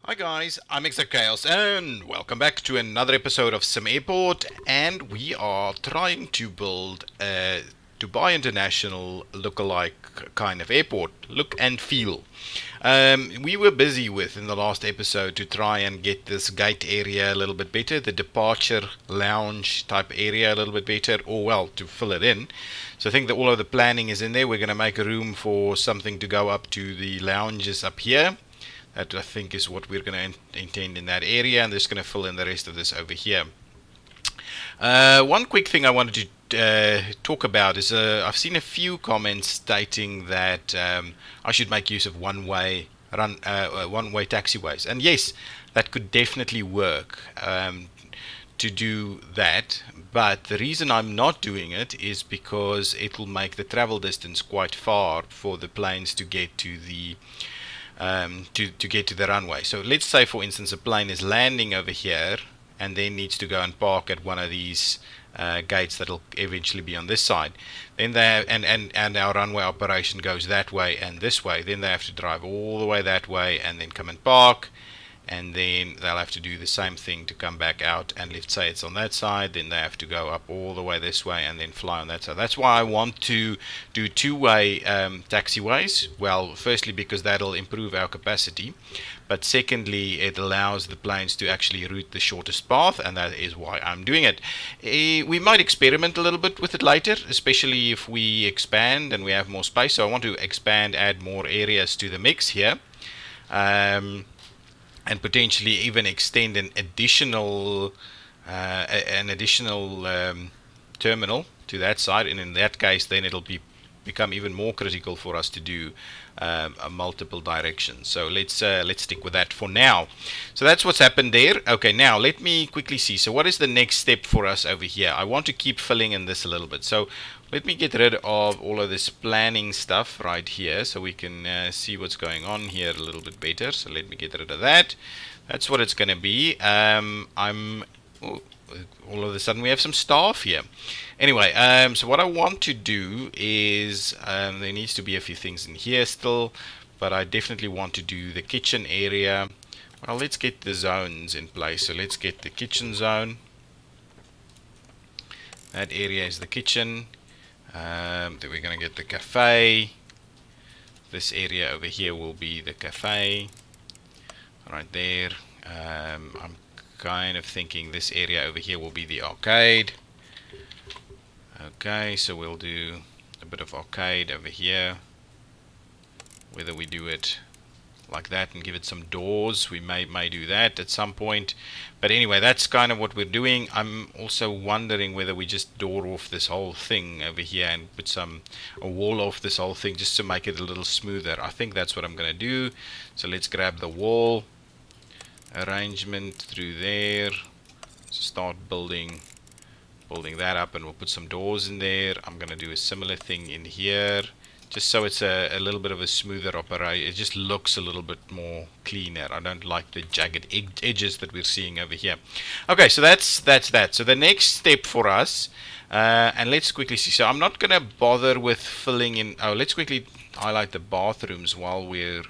Hi guys, I'm ExactChaos and welcome back to another episode of Sim Airport, and we are trying to build a Dubai International look-alike kind of airport, look and feel. We were busy with in the last episode to try and get this gate area a little bit better, the departure lounge type area a little bit better, or well, to fill it in. So I think that all of the planning is in there. We're going to make a room for something to go up to the lounges up here. That I think is what we're going to intend in that area, and just going to fill in the rest of this over here. One quick thing I wanted to talk about is I've seen a few comments stating that I should make use of one-way taxiways, and yes, that could definitely work to do that. But the reason I'm not doing it is because it will make the travel distance quite far for the planes to get to the to get to the runway. So let's say, for instance, a plane is landing over here and then needs to go and park at one of these gates that'll eventually be on this side. Then they have, and our runway operation goes that way and this way. Then they have to drive all the way that way and then come and park. And then they'll have to do the same thing to come back out, and let's say it's on that side, then they have to go up all the way this way and then fly on that side. That's why I want to do two-way taxiways. Well, firstly because that'll improve our capacity, but secondly it allows the planes to actually route the shortest path, and that is why I'm doing it. We might experiment a little bit with it later, especially if we expand and we have more space. So I want to expand, add more areas to the mix here. And potentially even extend an additional terminal to that side, and in that case then it'll become even more critical for us to do multiple directions. So let's stick with that for now. So that's what's happened there. Okay, now let me quickly see. So what is the next step for us over here? I want to keep filling in this a little bit. So let me get rid of all of this planning stuff right here so we can see what's going on here a little bit better. So let me get rid of that. That's what it's going to be. All of a sudden we have some staff here. Anyway, so what I want to do is there needs to be a few things in here still, but I definitely want to do the kitchen area. Well, let's get the zones in place. So let's get the kitchen zone. That area is the kitchen. Then we're going to get the cafe. This area over here will be the cafe right there. I'm kind of thinking this area over here will be the arcade. Okay, so we'll do a bit of arcade over here. Whether we do it like that and give it some doors, we may do that at some point, but anyway, that's kind of what we're doing. I'm also wondering whether we just door off this whole thing over here and put a wall off this whole thing just to make it a little smoother. I think that's what I'm gonna do. So let's grab the wall arrangement through there, start building that up, and we'll put some doors in there. I'm gonna do a similar thing in here, just so it's a little bit of a smoother operation. It just looks a little bit more cleaner. I don't like the jagged edges that we're seeing over here. Okay, so that's that. So the next step for us, and let's quickly see. So I'm not gonna bother with filling in. Oh, let's quickly highlight the bathrooms while we're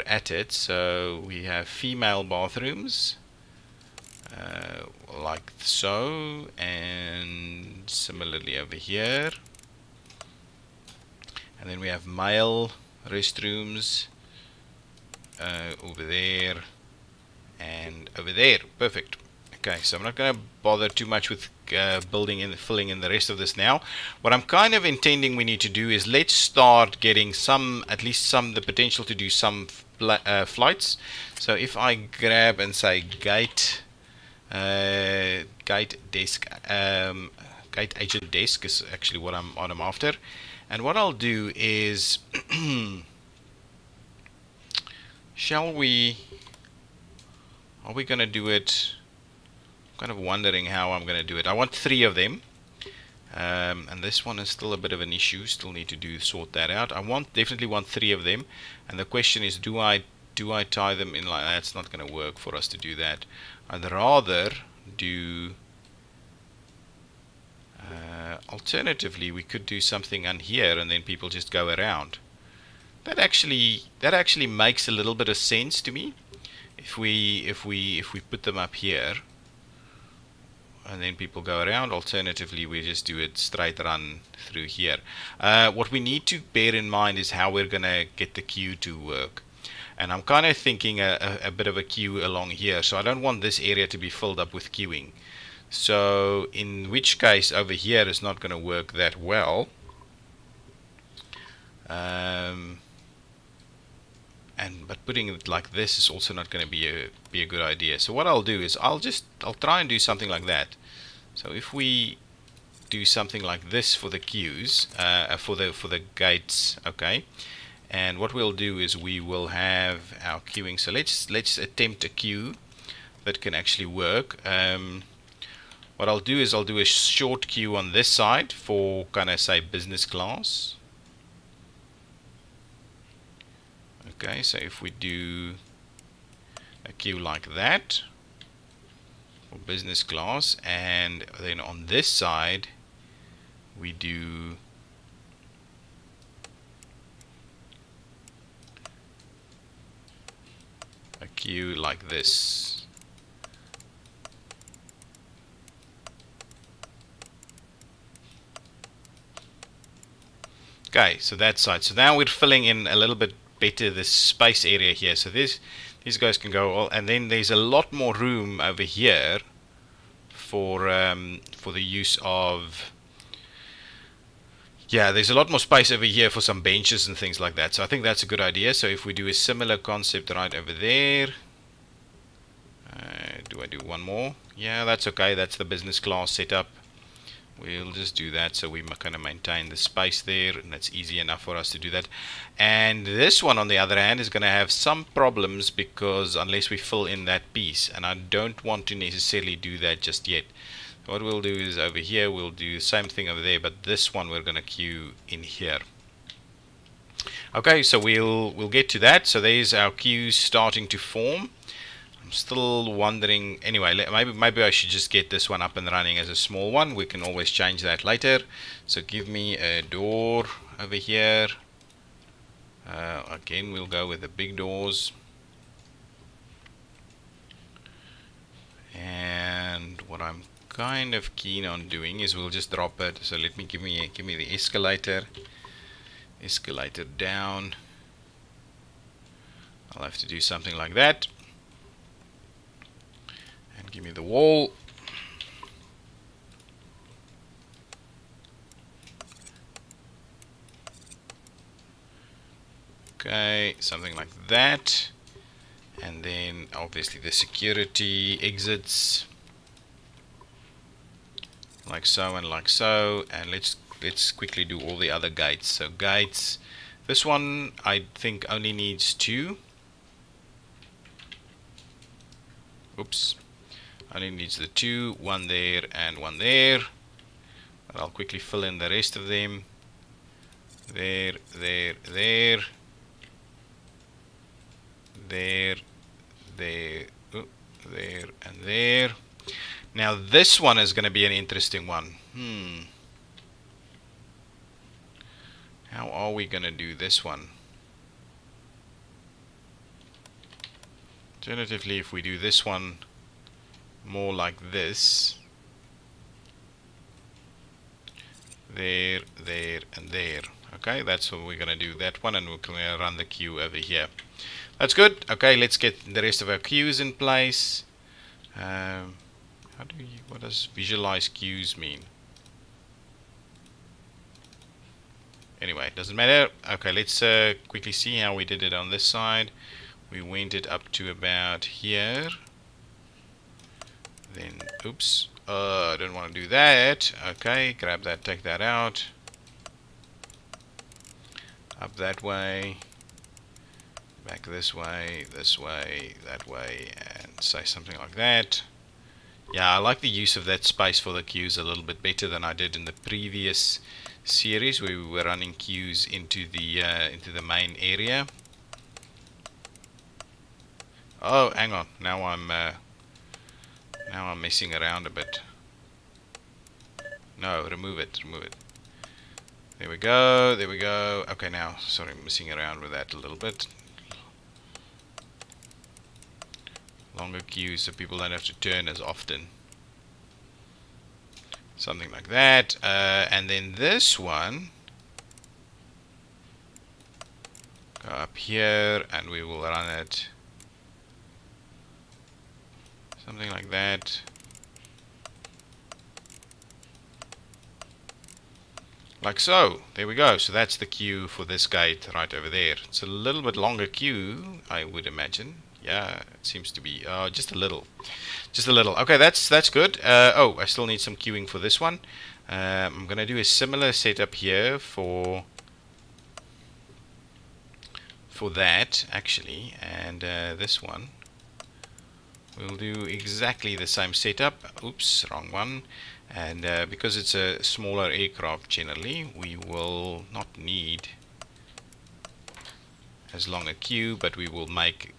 at it. So we have female bathrooms, like so, and similarly over here. And then we have male restrooms over there and over there. Perfect. Okay, so I'm not going to bother too much with filling in the rest of this now. What I'm kind of intending we need to do is let's start getting at least the potential to do some flights. So if I grab and say gate desk, gate agent desk is actually what I'm after. And what I'll do is, are we going to do it? I'm kind of wondering how I'm going to do it. I want 3 of them, and this one is still a bit of an issue. Still need to sort that out. I definitely want 3 of them, and the question is, do I tie them in like that? It's not going to work for us to do that. I'd rather do. Alternatively, we could do something on here and then people just go around. That actually makes a little bit of sense to me. if we put them up here and then people go around, alternatively we just do it straight run through here. What we need to bear in mind is how we're gonna get the queue to work. And I'm kind of thinking a bit of a queue along here, so I don't want this area to be filled up with queuing. So in which case over here is not going to work that well. But putting it like this is also not going to be a good idea. So what I'll do is I'll try and do something like that. So if we do something like this for the queues, for the gates, okay. And what we'll do is we will have our queuing. So let's attempt a queue that can actually work. What I'll do is I'll do a short queue on this side for kind of say business class. Okay, so if we do a queue like that for business class, and then on this side we do a queue like this. Okay, so that side. So now we're filling in a little bit better this space area here. So these guys can go all, and then there's a lot more room over here for the use of. Yeah, there's a lot more space over here for some benches and things like that. So I think that's a good idea. So if we do a similar concept right over there, do I do one more? Yeah, that's okay. That's the business class setup. We'll just do that so we kind of maintain the space there, and that's easy enough for us to do that. And this one on the other hand is going to have some problems because unless we fill in that piece, and I don't want to necessarily do that just yet. What we'll do is over here we'll do the same thing over there, but this one we're going to queue in here. Okay, so we'll get to that. So there's our queues starting to form. I'm still wondering, anyway, maybe I should just get this one up and running as a small one. We can always change that later. So give me a door over here. Again, we'll go with the big doors. And what I'm kind of keen on doing is we'll just drop it. So let me give me the escalator down. I'll have to do something like that. And give me the wall. Okay, something like that. And then obviously the security exits like so and like so. And let's quickly do all the other gates. So gates, this one I think only needs 2. Oops, only needs the 2, one there and one there. But I'll quickly fill in the rest of them. There, there, there, there, there, there, and there. Now this one is going to be an interesting one. How are we going to do this one? Alternatively, if we do this one more like this, there, there, and there. Okay, that's what we're going to do, that one, and we're going to run the queue over here. That's good. Okay, let's get the rest of our queues in place. What does visualize queues mean? Anyway, it doesn't matter. Okay, let's quickly see how we did it on this side. We went it up to about here. Then, oops, I don't want to do that. Okay, grab that, take that out. Up that way. Back this way, that way, and say something like that. Yeah, I like the use of that space for the queues a little bit better than I did in the previous series where we were running queues into the main area. Oh, hang on. Now I'm messing around a bit. No, remove it. There we go. There we go. Okay, now, sorry, I'm messing around with that a little bit. longer queues so people don't have to turn as often. Something like that. And then this one, go up here and we will run it something like that. Like so. There we go. So that's the queue for this gate right over there. It's a little bit longer queue, I would imagine. Yeah, it seems to be just a little. Just a little. Okay, that's good. Oh, I still need some queuing for this one. I'm going to do a similar setup here for that, actually. And this one. We'll do exactly the same setup. Oops, wrong one. And because it's a smaller aircraft generally, we will not need as long a queue, but we will make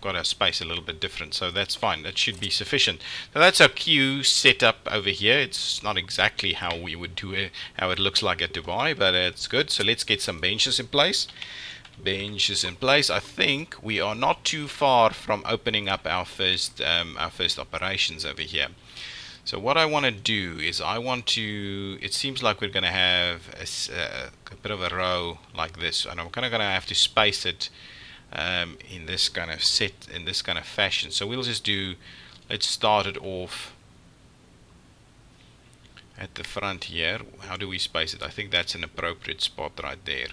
got our space a little bit different, so that's fine. That should be sufficient. So that's our queue setup over here. It's not exactly how we would do it, how it looks like at Dubai, but it's good. So let's get some benches in place. Benches in place. I think we are not too far from opening up our first operations over here. So what I want to do is it seems like we're going to have a bit of a row like this, and I'm kind of going to have to space it in this kind of fashion. So we'll just let's start it off at the front here. How do we space it? I think that's an appropriate spot right there.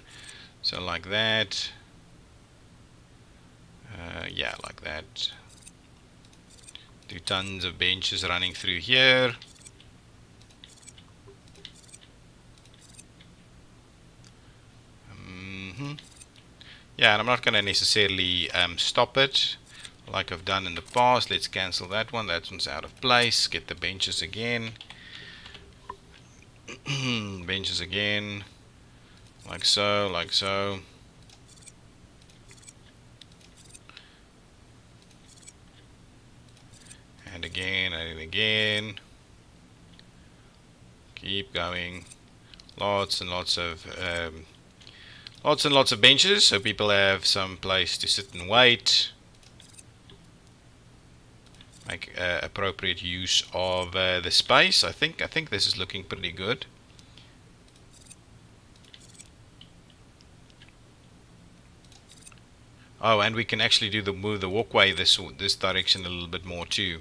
So like that. Yeah, like that. Do tons of benches running through here. Yeah, and I'm not going to necessarily stop it like I've done in the past. Let's cancel that one. That one's out of place. Get the benches again. Benches again. Like so, like so. And again, and again. Keep going. Lots and lots of benches, so people have some place to sit and wait. Make appropriate use of the space. I think this is looking pretty good. Oh, and we can actually move the walkway this direction a little bit more too.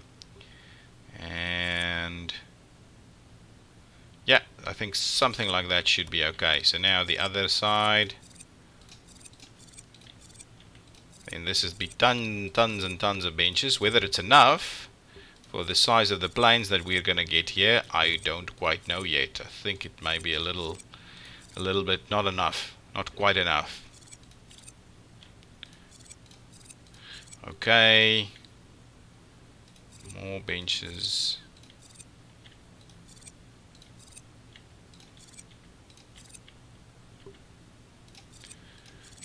And yeah, I think something like that should be okay. So now the other side. And this is be tons and tons of benches. Whether it's enough for the size of the planes that we're gonna get here, I don't quite know yet. I think it may be a little bit not enough, not quite enough. Okay, more benches.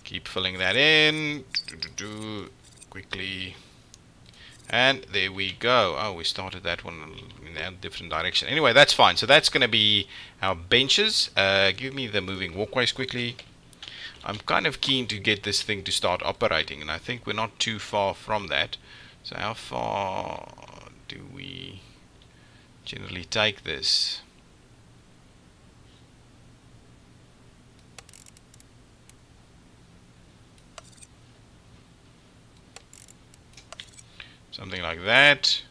Keep filling that in quickly, and there we go. Oh, we started that one in a different direction. Anyway, that's fine. So that's going to be our benches. Give me the moving walkways quickly. I'm kind of keen to get this thing to start operating, and I think we're not too far from that. So how far do we generally take this? Something like that.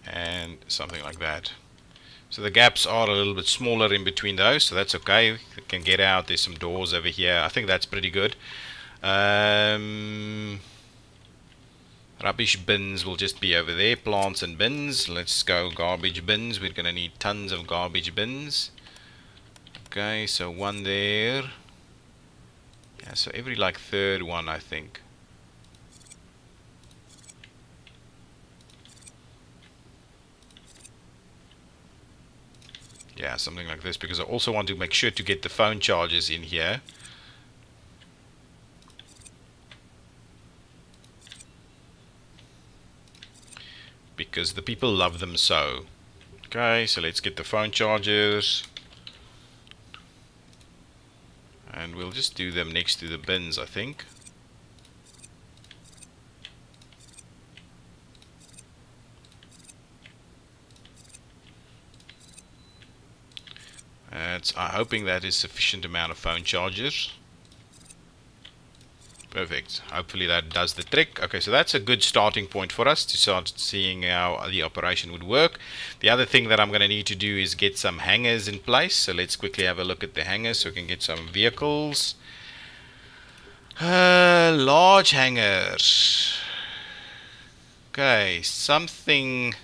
And something like that. So the gaps are a little bit smaller in between those, so that's okay. We can get out. There's some doors over here. I think that's pretty good. Rubbish bins will just be over there. Plants and bins. Let's go garbage bins. We're going to need tons of garbage bins. Okay, so one there. Yeah, so every like third one, I think. Yeah, something like this, because I also want to make sure to get the phone chargers in here. Because the people love them so. Okay, so let's get the phone chargers. And we'll just do them next to the bins, I think. I'm hoping that is sufficient amount of phone chargers. Perfect. Hopefully that does the trick. Okay, so that's a good starting point for us to start seeing how the operation would work. The other thing that I'm going to need to do is get some hangars in place. So let's quickly have a look at the hangars so we can get some vehicles. Large hangars. Okay, something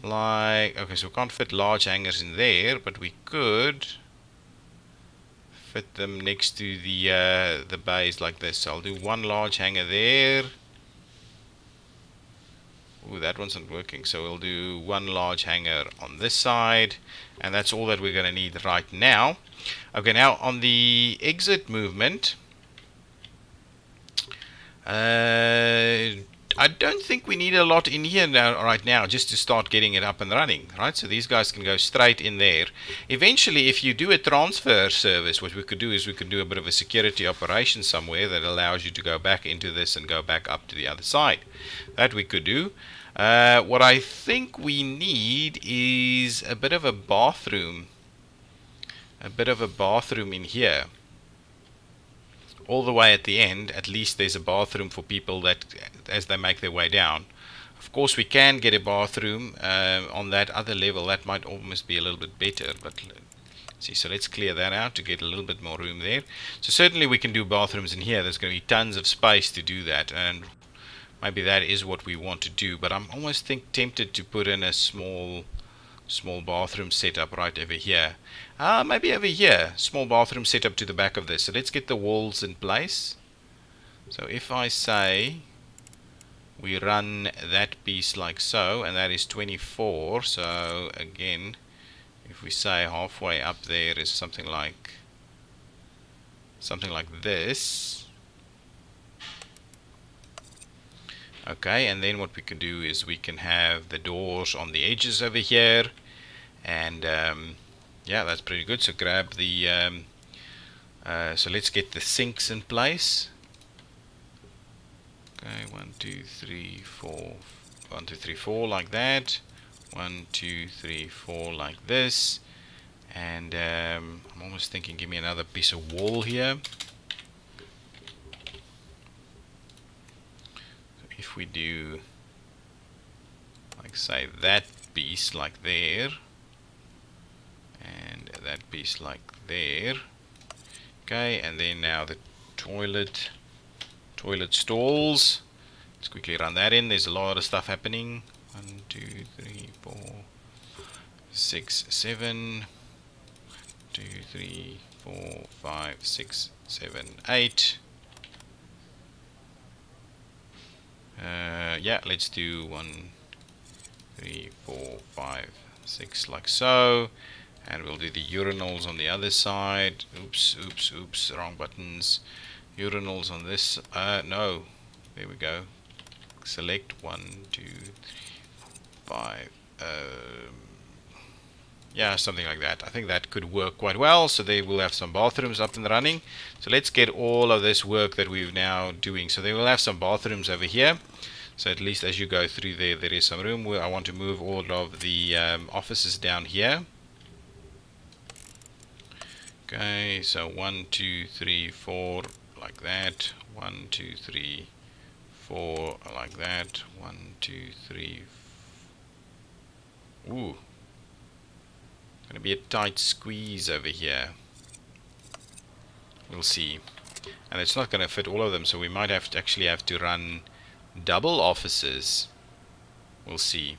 like... Okay, so we can't fit large hangars in there, but we could fit them next to the bays like this. So I'll do one large hangar there. Ooh, that one's not working. So we'll do one large hangar on this side, and that's all that we're going to need right now. Okay, now on the exit movement, I don't think we need a lot in here now, right now, just to start getting it up and running, right? So these guys can go straight in there. Eventually, if you do a transfer service, what we could do is we could do a bit of a security operation somewhere that allows you to go back into this and go back up to the other side. That we could do. What I think we need is a bit of a bathroom. A bit of a bathroom in here. All the way at the end, at least there's a bathroom for people that as they make their way down. Of course we can get a bathroom on that other level. That might almost be a little bit better, but see, so let's clear that out to get a little bit more room there. So certainly we can do bathrooms in here. There's going to be tons of space to do that, and maybe that is what we want to do, but I'm almost tempted to put in a small bathroom setup right over here. Maybe over here, small bathroom setup to the back of this. So let's get the walls in place. So if I say we run that piece like so, and that is 24, so again, if we say halfway up there is something like this. Okay, and then what we can do is we can have the doors on the edges over here, and yeah, that's pretty good. So grab the so let's get the sinks in place. Okay, 1 2 3 4, 1 2 3 4 like that, 1 2 3 4 like this, and I'm almost thinking give me another piece of wall here. If we do, like, say that piece like there, and that piece like there. Okay, and then now the toilet stalls. Let's quickly run that in. There's a lot of stuff happening. 1 2 3 4 6 7 2 3 4 5 6 7 8. Yeah, let's do 1 3 4 5 6 like so, and we'll do the urinals on the other side. Oops, wrong buttons. Urinals on this, no, there we go. Select 1 2 3 5, yeah, something like that. I think that could work quite well. So they will have some bathrooms up and running. So let's get all of this work that we're now doing. So they will have some bathrooms over here. So at least as you go through there, there is some room. Where I want to move all of the offices down here. Okay, so 1 2 3 4 like that. 1 2 3 4 like that. 1 2 3. Ooh. Gonna be a tight squeeze over here. We'll see. And it's not gonna fit all of them, so we might have to actually have to run double offices. We'll see.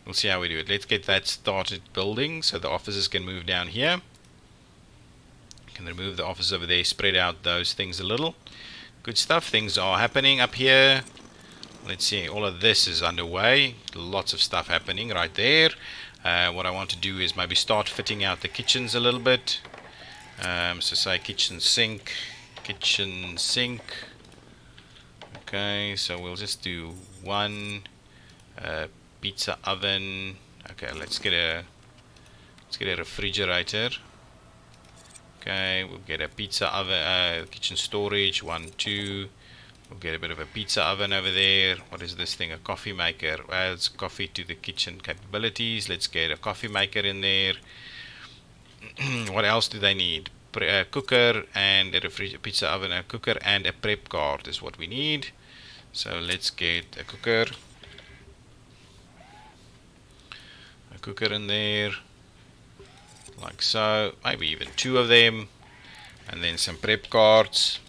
We'll see how we do it. Let's get that started building so the offices can move down here. Can remove the office over there, spread out those things a little. Good stuff. Things are happening up here. Let's see. All of this is underway. Lots of stuff happening right there. What I want to do is maybe start fitting out the kitchens a little bit. So say kitchen sink. Okay, so we'll just do one pizza oven. Okay, let's get a refrigerator. Okay, we'll get a pizza oven, kitchen storage, 1, 2. We'll get a bit of a pizza oven over there. What is this thing? A coffee maker. Well, it's coffee to the kitchen capabilities. Let's get a coffee maker in there. What else do they need? A cooker and a pizza oven, a cooker and a prep card is what we need. So let's get a cooker. A cooker in there. Like so. Maybe even 2 of them. And then some prep cards.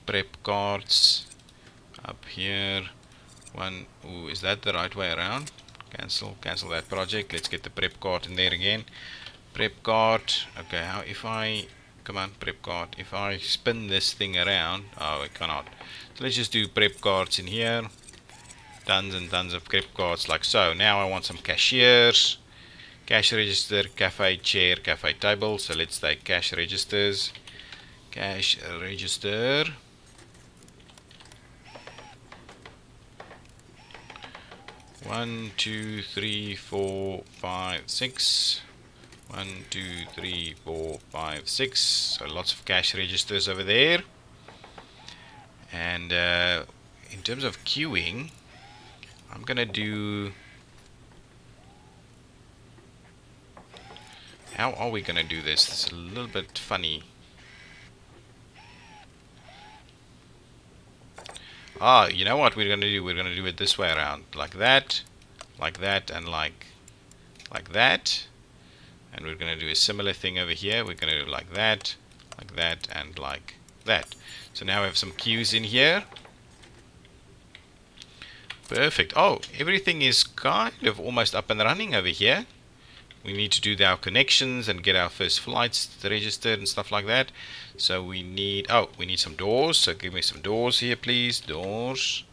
Prep cards up here. One. Ooh, is that the right way around? Cancel that project. Let's get the prep card in there again. Prep card. Okay, how if I come on, prep card. If I spin this thing around, oh, I cannot. So let's just do prep cards in here. Tons and tons of prep cards like so. Now I want some cashiers. Cash register, cafe chair, cafe table. So let's take cash registers. Cash register. One, 2, 3, 4, 5, 6. 1, 2, 3, 4, 5, 6. So lots of cash registers over there. And in terms of queuing, I'm gonna do. How are we gonna do this? It's a little bit funny. Ah, you know what we're gonna do? We're gonna do it this way around, like that, and like that. And we're gonna do a similar thing over here. We're gonna do like that, and like that. So now we have some queues in here. Perfect. Oh, everything is kind of almost up and running over here. We need to do our connections and get our first flights registered and stuff like that. So we need, oh, we need some doors. So give me some doors here, please. Doors.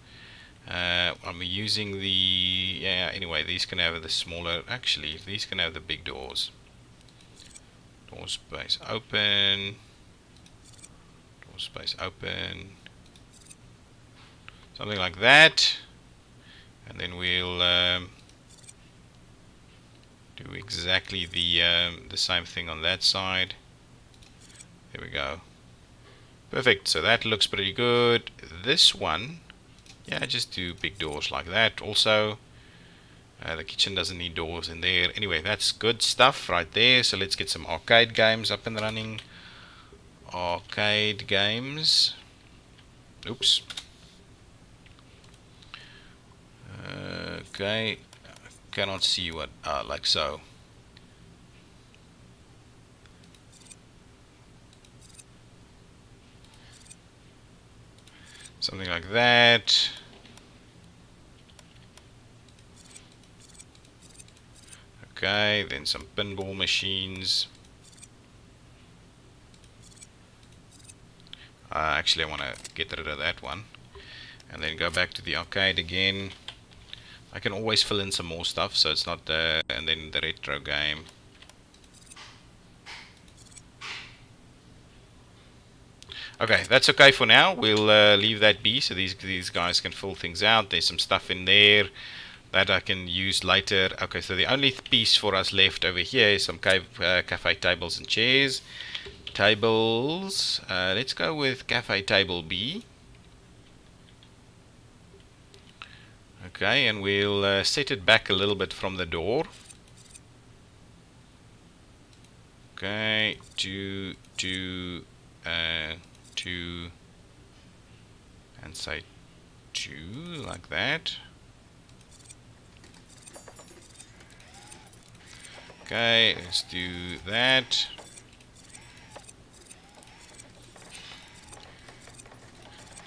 I'm using the, yeah, anyway, these can have the smaller, actually, these can have the big doors. Door space open. Door space open. Something like that. And then we'll do exactly the same thing on that side. There we go. Perfect. So that looks pretty good. This one, yeah, just do big doors like that. Also, the kitchen doesn't need doors in there. Anyway, that's good stuff right there. So let's get some arcade games up and running. Arcade games. Oops. Okay. Cannot see what like so. Something like that. Okay, then some pinball machines. Actually, I want to get rid of that one and then go back to the arcade again. I can always fill in some more stuff, so it's not and then the retro game. Okay, that's okay for now. We'll leave that be, so these guys can fill things out. There's some stuff in there that I can use later. Okay, so the only piece for us left over here is some cafe tables and chairs. Tables. Let's go with cafe table B. Okay, and we'll set it back a little bit from the door. Okay, two, and say 2, like that. Okay, let's do that.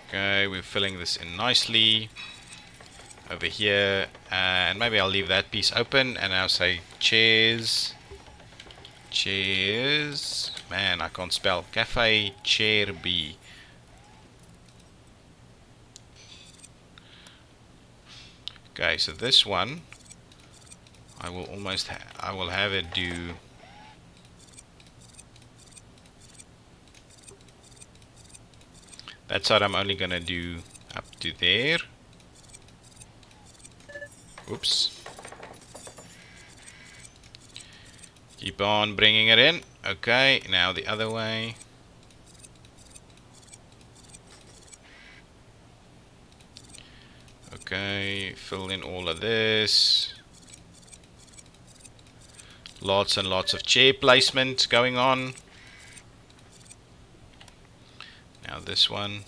Okay, we're filling this in nicely. Over here, and maybe I'll leave that piece open, and I'll say chairs. Chairs. Man, I can't spell. Cafe chair B. Okay, so this one, I will I will have it do. That side I'm only gonna do up to there. Oops. Keep on bringing it in. Okay, now the other way. Okay, fill in all of this. Lots and lots of chair placement going on. Now this one.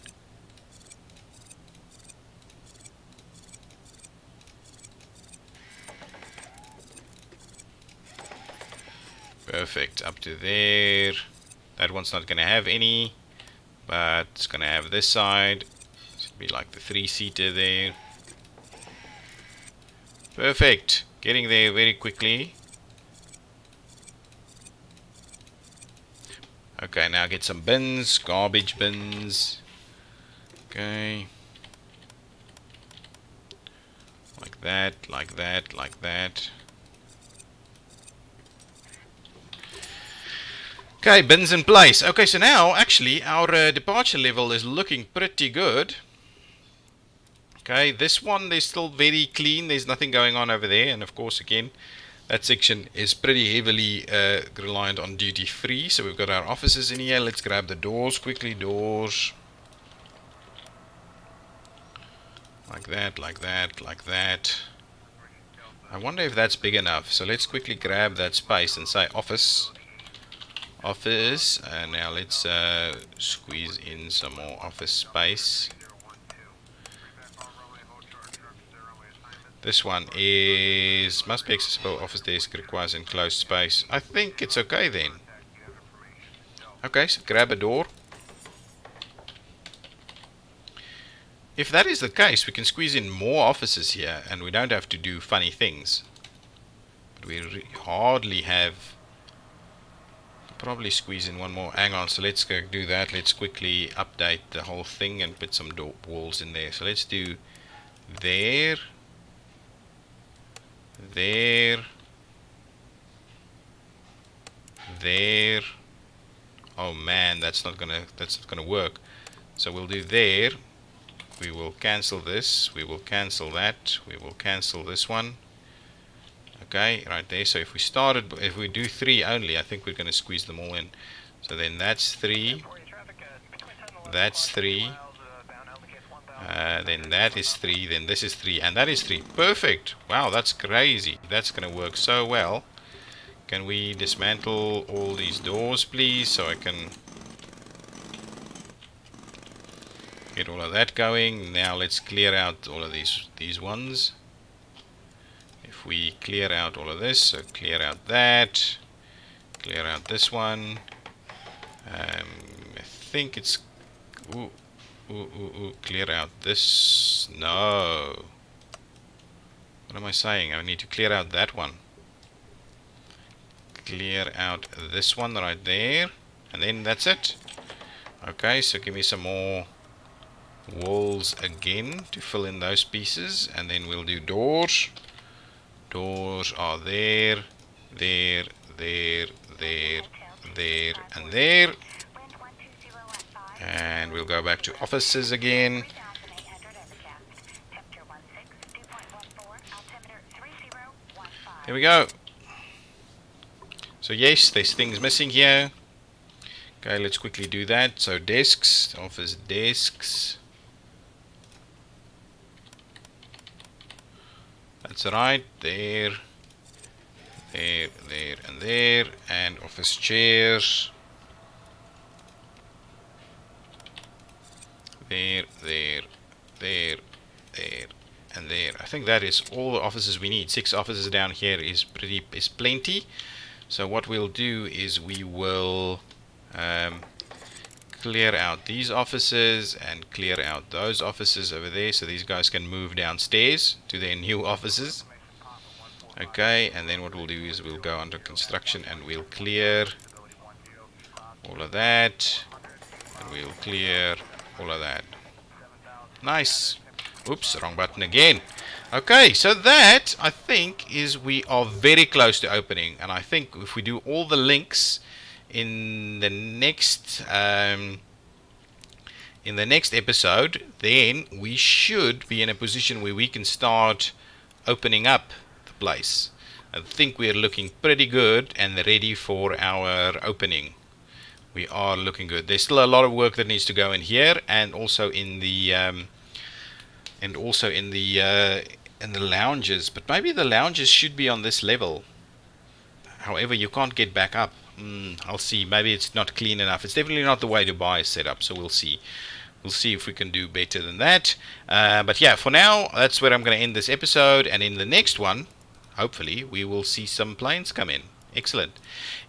Perfect, up to there. That one's not going to have any, but it's going to have this side. Should be like the 3-seater there. Perfect, getting there very quickly. Okay, now get some bins, garbage bins. Okay. Like that, like that, like that. Okay, bins in place. Okay, so now actually our departure level is looking pretty good. Okay, this one, they're still very clean. There's nothing going on over there. And of course, again, that section is pretty heavily reliant on duty free. So we've got our offices in here. Let's grab the doors quickly. Doors. Like that, like that, like that. I wonder if that's big enough. So let's quickly grab that space and say office. Office, and now let's squeeze in some more office space. This one must be accessible. Office desk requires enclosed space. I think it's okay then. Okay, so grab a door. If that is the case, we can squeeze in more offices here, and we don't have to do funny things. But we hardly have. Probably squeeze in one more. Hang on, so let's go do that. Let's quickly update the whole thing and put some door walls in there. So let's do there, there, there. Oh man, that's not gonna work. So we'll do there. We will cancel this. We will cancel that. We will cancel this one. Okay, right there. So if we do 3 only, I think we're going to squeeze them all in. So then that's 3. That's 3. Then that is 3. Then this is 3. And that is 3. Perfect. Wow, that's crazy. That's going to work so well. Can we dismantle all these doors, please? So I can get all of that going. Now let's clear out all of these ones. If we clear out all of this, so clear out that, clear out this one. I think it's clear out this. No, what am I saying? I need to clear out that one. Clear out this one right there, and then that's it. Okay, so give me some more walls again to fill in those pieces, and then we'll do doors. Doors are there, there, there, there, there, and there. And we'll go back to offices again. Here we go. So yes, there's things missing here. Okay, let's quickly do that. So desks, office desks. That's right, there, there, there, and there, and office chairs. There, there, there, there, and there. I think that is all the offices we need. 6 offices down here is plenty. So what we'll do is we will clear out these offices and clear out those offices over there, so these guys can move downstairs to their new offices. Okay, and then what we'll do is we'll go under construction and we'll clear all of that, and we'll clear all of that. Nice. Oops, wrong button again. Okay, so that, I think, is we are very close to opening, and I think if we do all the links in the next episode, then we should be in a position where we can start opening up the place. I think we're looking pretty good and ready for our opening. We are looking good. There's still a lot of work that needs to go in here, and also in the lounges. But maybe the lounges should be on this level. However, you can't get back up. I'll see. Maybe it's not clean enough. It's definitely not the way Dubai is set up. So we'll see. We'll see if we can do better than that. But yeah, for now, that's where I'm going to end this episode. And in the next one, hopefully, we will see some planes come in. Excellent.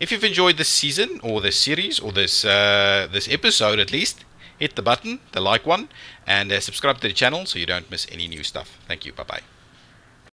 If you've enjoyed this season, or this series, or this episode at least, hit the button, the like one, and subscribe to the channel so you don't miss any new stuff. Thank you. Bye-bye.